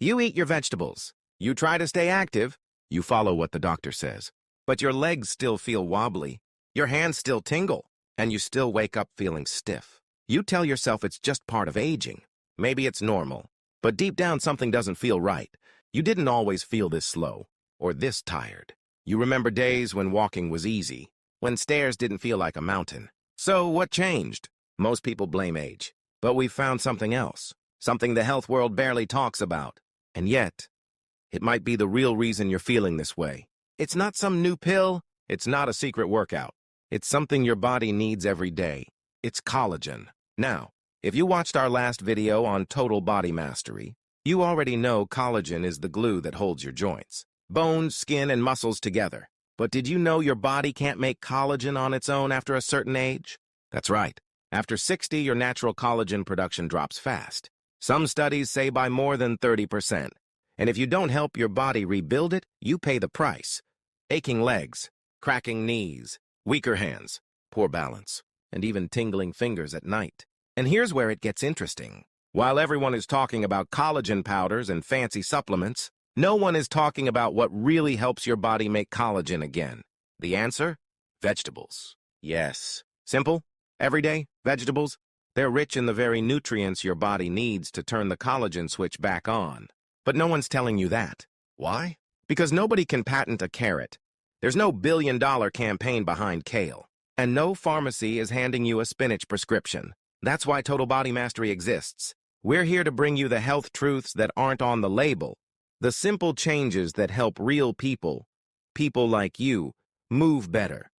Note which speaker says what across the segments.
Speaker 1: You eat your vegetables. You try to stay active. You follow what the doctor says. But your legs still feel wobbly. Your hands still tingle. And you still wake up feeling stiff. You tell yourself it's just part of aging. Maybe it's normal. But deep down, something doesn't feel right. You didn't always feel this slow or this tired. You remember days when walking was easy, when stairs didn't feel like a mountain. So what changed? Most people blame age. But we found something else, something the health world barely talks about. And yet, it might be the real reason you're feeling this way. It's not some new pill. It's not a secret workout. It's something your body needs every day. It's collagen. Now, if you watched our last video on total body mastery, you already know collagen is the glue that holds your joints, bones, skin, and muscles together. But did you know your body can't make collagen on its own after a certain age? That's right. After 60, your natural collagen production drops fast. Some studies say by more than 30%. And if you don't help your body rebuild it, you pay the price. Aching legs, cracking knees, weaker hands, poor balance, and even tingling fingers at night. And here's where it gets interesting. While everyone is talking about collagen powders and fancy supplements, no one is talking about what really helps your body make collagen again. The answer? Vegetables. Yes. Simple, everyday vegetables. They're rich in the very nutrients your body needs to turn the collagen switch back on. But no one's telling you that. Why? Because nobody can patent a carrot. There's no billion-dollar campaign behind kale. And no pharmacy is handing you a spinach prescription. That's why Total Body Mastery exists. We're here to bring you the health truths that aren't on the label, the simple changes that help real people like you, move better,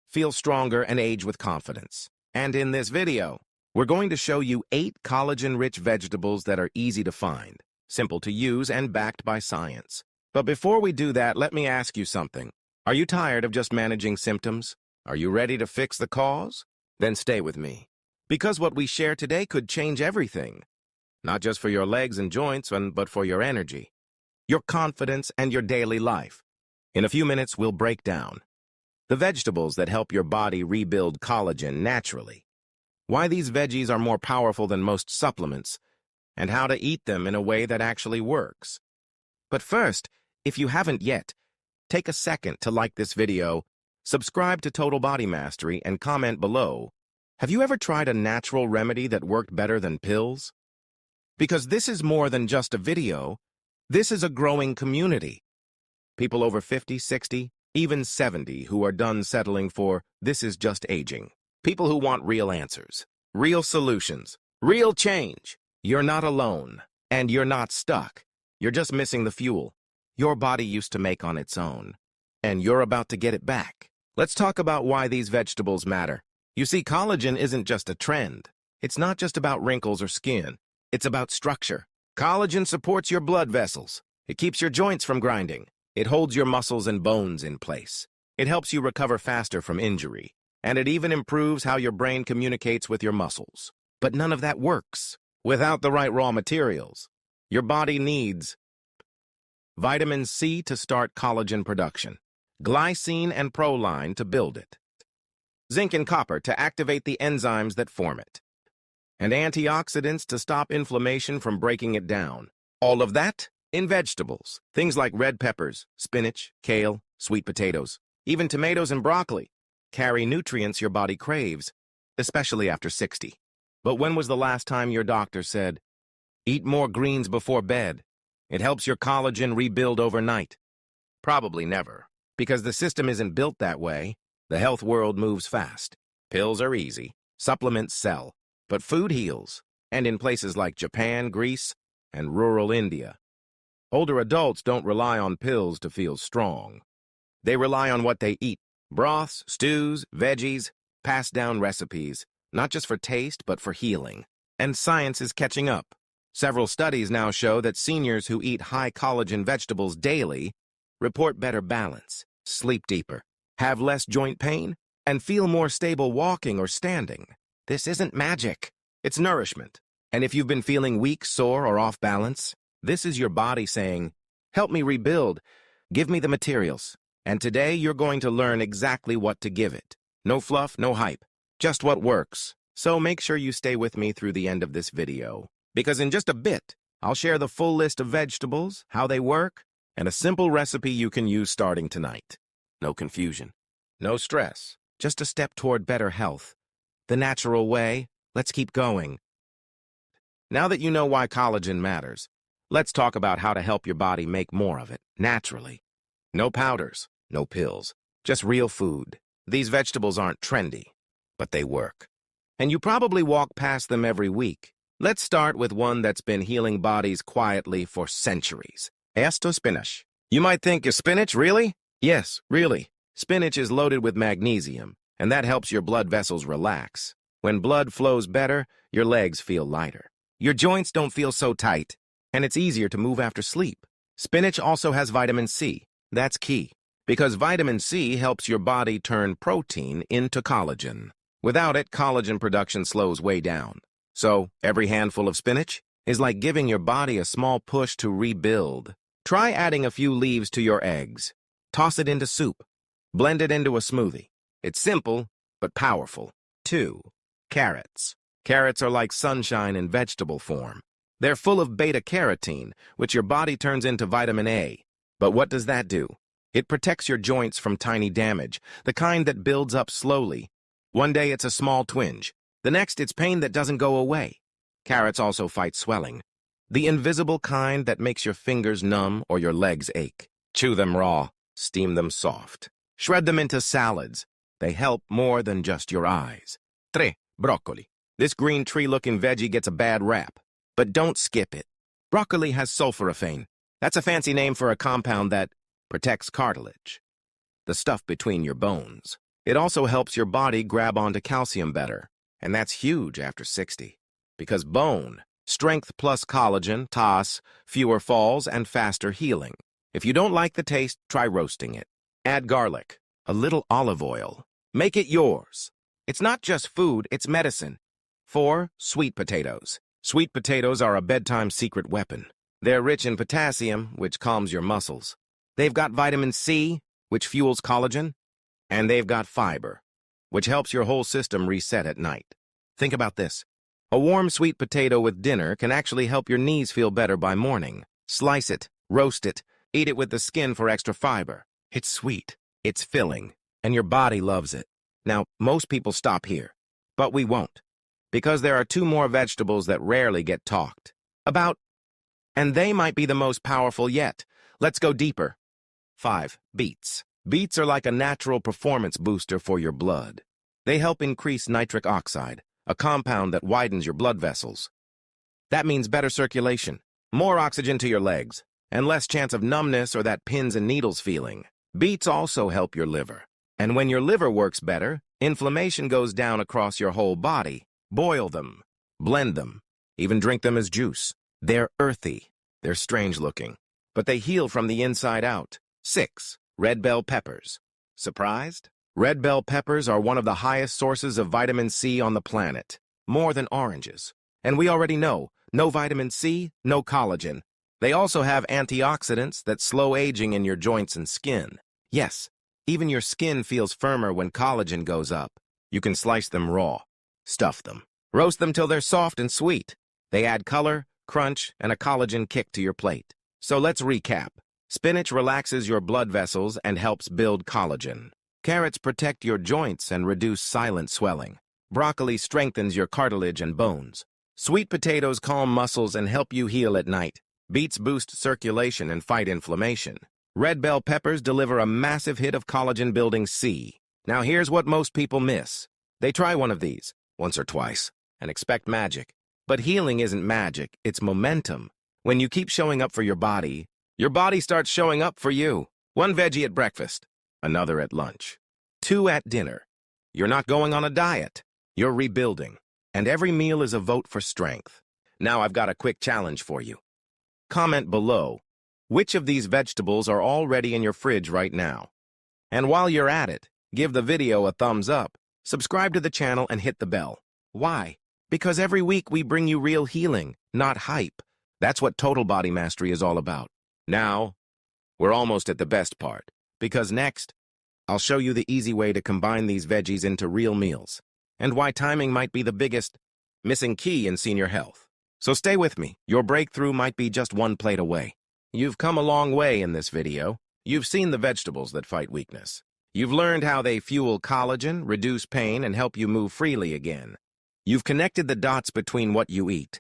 Speaker 1: feel stronger, and age with confidence. And in this video, we're going to show you 8 collagen-rich vegetables that are easy to find, simple to use, and backed by science. But before we do that, let me ask you something. Are you tired of just managing symptoms? Are you ready to fix the cause? Then stay with me. Because what we share today could change everything. Not just for your legs and joints, but for your energy, your confidence, and your daily life. In a few minutes, we'll break down the vegetables that help your body rebuild collagen naturally, why these veggies are more powerful than most supplements, and how to eat them in a way that actually works. But first, if you haven't yet, take a second to like this video, subscribe to Total Body Mastery, and comment below. Have you ever tried a natural remedy that worked better than pills? Because this is more than just a video. This is a growing community. People over 50, 60, even 70 who are done settling for "this is just aging." People who want real answers, real solutions, real change. You're not alone, and you're not stuck. You're just missing the fuel your body used to make on its own, and you're about to get it back. Let's talk about why these vegetables matter. You see, collagen isn't just a trend. It's not just about wrinkles or skin. It's about structure. Collagen supports your blood vessels. It keeps your joints from grinding. It holds your muscles and bones in place. It helps you recover faster from injury. And it even improves how your brain communicates with your muscles. But none of that works without the right raw materials. Your body needs vitamin C to start collagen production, glycine and proline to build it, zinc and copper to activate the enzymes that form it, and antioxidants to stop inflammation from breaking it down. All of that in vegetables. Things like red peppers, spinach, kale, sweet potatoes, even tomatoes and broccoli carry nutrients your body craves, especially after 60. But when was the last time your doctor said, "Eat more greens before bed. It helps your collagen rebuild overnight"? Probably never, because the system isn't built that way. The health world moves fast. Pills are easy. Supplements sell. But food heals, and in places like Japan, Greece, and rural India. Older adults don't rely on pills to feel strong. They rely on what they eat. Broths, stews, veggies, passed down recipes, not just for taste, but for healing. And science is catching up. Several studies now show that seniors who eat high collagen vegetables daily report better balance, sleep deeper, have less joint pain, and feel more stable walking or standing. This isn't magic. It's nourishment. And if you've been feeling weak, sore, or off balance, this is your body saying, "Help me rebuild. Give me the materials." And today you're going to learn exactly what to give it. No fluff, no hype, just what works. So make sure you stay with me through the end of this video, because in just a bit, I'll share the full list of vegetables, how they work, and a simple recipe you can use starting tonight. No confusion, no stress, just a step toward better health. The natural way. Let's keep going. Now that you know why collagen matters, let's talk about how to help your body make more of it, naturally. No powders, no pills, just real food. These vegetables aren't trendy, but they work. And you probably walk past them every week. Let's start with one that's been healing bodies quietly for centuries. Esto spinach. You might think, is spinach really? Yes, really. Spinach is loaded with magnesium, and that helps your blood vessels relax. When blood flows better, your legs feel lighter. Your joints don't feel so tight, and it's easier to move after sleep. Spinach also has vitamin C. That's key, because vitamin C helps your body turn protein into collagen. Without it, collagen production slows way down. So, every handful of spinach is like giving your body a small push to rebuild. Try adding a few leaves to your eggs. Toss it into soup. Blend it into a smoothie. It's simple, but powerful. 2. Carrots. Carrots are like sunshine in vegetable form. They're full of beta-carotene, which your body turns into vitamin A. But what does that do? It protects your joints from tiny damage, the kind that builds up slowly. One day it's a small twinge. The next, it's pain that doesn't go away. Carrots also fight swelling, the invisible kind that makes your fingers numb or your legs ache. Chew them raw, steam them soft. Shred them into salads. They help more than just your eyes. 3. Broccoli. This green tree-looking veggie gets a bad rap, but don't skip it. Broccoli has sulforaphane. That's a fancy name for a compound that protects cartilage, the stuff between your bones. It also helps your body grab onto calcium better. And that's huge after 60. Because bone, strength plus collagen, TOS, fewer falls, and faster healing. If you don't like the taste, try roasting it. Add garlic, a little olive oil. Make it yours. It's not just food, it's medicine. 4. Sweet potatoes. Sweet potatoes are a bedtime secret weapon. They're rich in potassium, which calms your muscles. They've got vitamin C, which fuels collagen. And they've got fiber, which helps your whole system reset at night. Think about this. A warm sweet potato with dinner can actually help your knees feel better by morning. Slice it, roast it, eat it with the skin for extra fiber. It's sweet, it's filling, and your body loves it. Now, most people stop here, but we won't, because there are 2 more vegetables that rarely get talked about, and they might be the most powerful yet. Let's go deeper. 5. Beets. Beets are like a natural performance booster for your blood. They help increase nitric oxide, a compound that widens your blood vessels. That means better circulation, more oxygen to your legs, and less chance of numbness or that pins and needles feeling. Beets also help your liver. And when your liver works better, inflammation goes down across your whole body. Boil them, blend them, even drink them as juice. They're earthy, they're strange looking, but they heal from the inside out. 6. Red bell peppers. Surprised? Red bell peppers are one of the highest sources of vitamin C on the planet, more than oranges. And we already know, no vitamin C, no collagen. They also have antioxidants that slow aging in your joints and skin. Yes, even your skin feels firmer when collagen goes up. You can slice them raw, stuff them, roast them till they're soft and sweet. They add color, crunch, and a collagen kick to your plate. So let's recap. Spinach relaxes your blood vessels and helps build collagen. Carrots protect your joints and reduce silent swelling. Broccoli strengthens your cartilage and bones. Sweet potatoes calm muscles and help you heal at night. Beets boost circulation and fight inflammation. Red bell peppers deliver a massive hit of collagen-building C. Now here's what most people miss. They try one of these, once or twice, and expect magic. But healing isn't magic, it's momentum. When you keep showing up for your body starts showing up for you. 1 veggie at breakfast, another at lunch, 2 at dinner. You're not going on a diet, you're rebuilding. And every meal is a vote for strength. Now I've got a quick challenge for you. Comment below, which of these vegetables are already in your fridge right now? And while you're at it, give the video a thumbs up, subscribe to the channel, and hit the bell. Why? Because every week we bring you real healing, not hype. That's what Total Body Mastery is all about. Now, we're almost at the best part, because next, I'll show you the easy way to combine these veggies into real meals, and why timing might be the biggest missing key in senior health. So stay with me. Your breakthrough might be just one plate away. You've come a long way in this video. You've seen the vegetables that fight weakness. You've learned how they fuel collagen, reduce pain, and help you move freely again. You've connected the dots between what you eat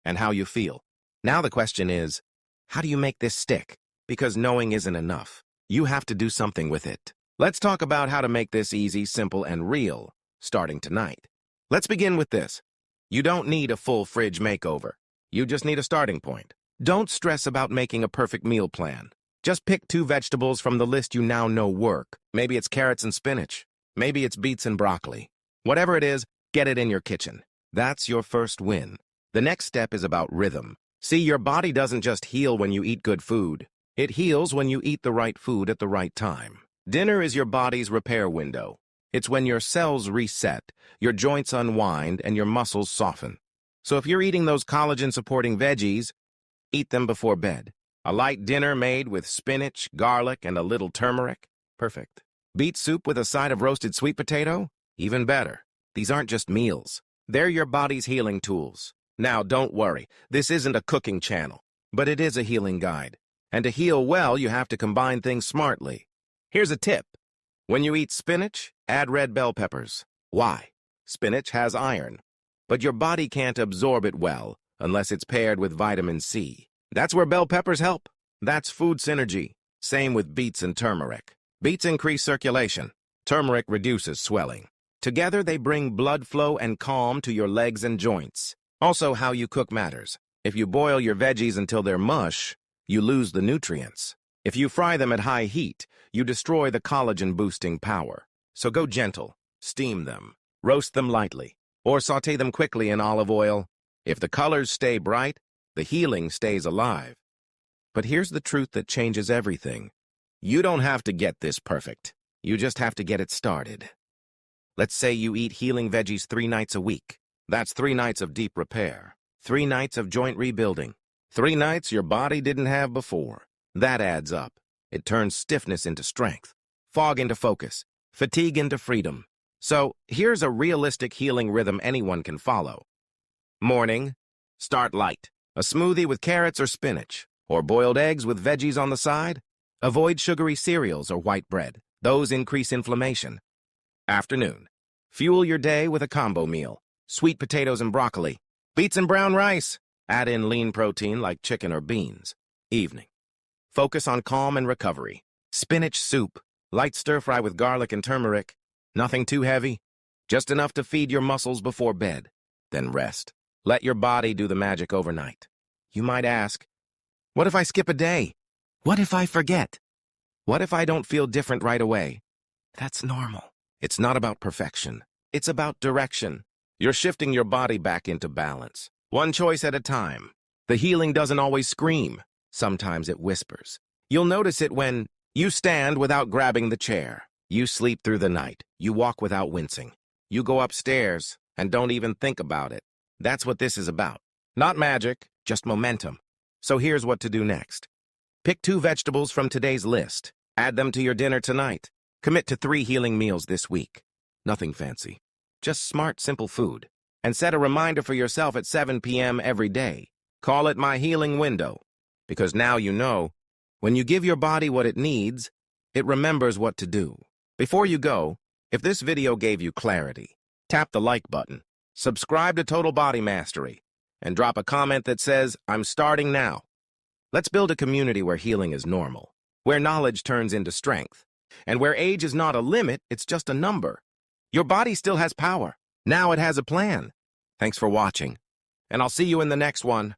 Speaker 1: and how you feel. Now the question is, how do you make this stick? Because knowing isn't enough. You have to do something with it. Let's talk about how to make this easy, simple, and real, starting tonight. Let's begin with this. You don't need a full fridge makeover. You just need a starting point. Don't stress about making a perfect meal plan. Just pick 2 vegetables from the list you now know work. Maybe it's carrots and spinach. Maybe it's beets and broccoli. Whatever it is, get it in your kitchen. That's your first win. The next step is about rhythm. See, your body doesn't just heal when you eat good food. It heals when you eat the right food at the right time. Dinner is your body's repair window. It's when your cells reset, your joints unwind, and your muscles soften. So if you're eating those collagen-supporting veggies, eat them before bed. A light dinner made with spinach, garlic, and a little turmeric? Perfect. Beet soup with a side of roasted sweet potato? Even better. These aren't just meals. They're your body's healing tools. Now, don't worry. This isn't a cooking channel, but it is a healing guide. And to heal well, you have to combine things smartly. Here's a tip. When you eat spinach, add red bell peppers. Why? Spinach has iron, but your body can't absorb it well unless it's paired with vitamin C. That's where bell peppers help. That's food synergy. Same with beets and turmeric. Beets increase circulation. Turmeric reduces swelling. Together, they bring blood flow and calm to your legs and joints. Also, how you cook matters. If you boil your veggies until they're mush, you lose the nutrients. If you fry them at high heat, you destroy the collagen-boosting power. So go gentle. Steam them. Roast them lightly. Or saute them quickly in olive oil. If the colors stay bright, the healing stays alive. But here's the truth that changes everything. You don't have to get this perfect. You just have to get it started. Let's say you eat healing veggies 3 nights a week. That's 3 nights of deep repair. 3 nights of joint rebuilding. 3 nights your body didn't have before. That adds up. It turns stiffness into strength, fog into focus, fatigue into freedom. So here's a realistic healing rhythm anyone can follow. Morning, start light. A smoothie with carrots or spinach, or boiled eggs with veggies on the side. Avoid sugary cereals or white bread. Those increase inflammation. Afternoon, fuel your day with a combo meal. Sweet potatoes and broccoli. Beets and brown rice. Add in lean protein like chicken or beans. Evening, focus on calm and recovery. Spinach soup. Light stir-fry with garlic and turmeric. Nothing too heavy. Just enough to feed your muscles before bed. Then rest. Let your body do the magic overnight. You might ask, what if I skip a day? What if I forget? What if I don't feel different right away? That's normal. It's not about perfection. It's about direction. You're shifting your body back into balance. One choice at a time. The healing doesn't always scream. Sometimes it whispers. You'll notice it when you stand without grabbing the chair. You sleep through the night. You walk without wincing. You go upstairs and don't even think about it. That's what this is about. Not magic, just momentum. So here's what to do next. Pick 2 vegetables from today's list. Add them to your dinner tonight. Commit to 3 healing meals this week. Nothing fancy. Just smart, simple food. And set a reminder for yourself at 7 p.m. every day. Call it my healing window. Because now you know, when you give your body what it needs, it remembers what to do. Before you go, if this video gave you clarity, tap the like button, subscribe to Total Body Mastery, and drop a comment that says, I'm starting now. Let's build a community where healing is normal, where knowledge turns into strength, and where age is not a limit, it's just a number. Your body still has power. Now it has a plan. Thanks for watching, and I'll see you in the next one.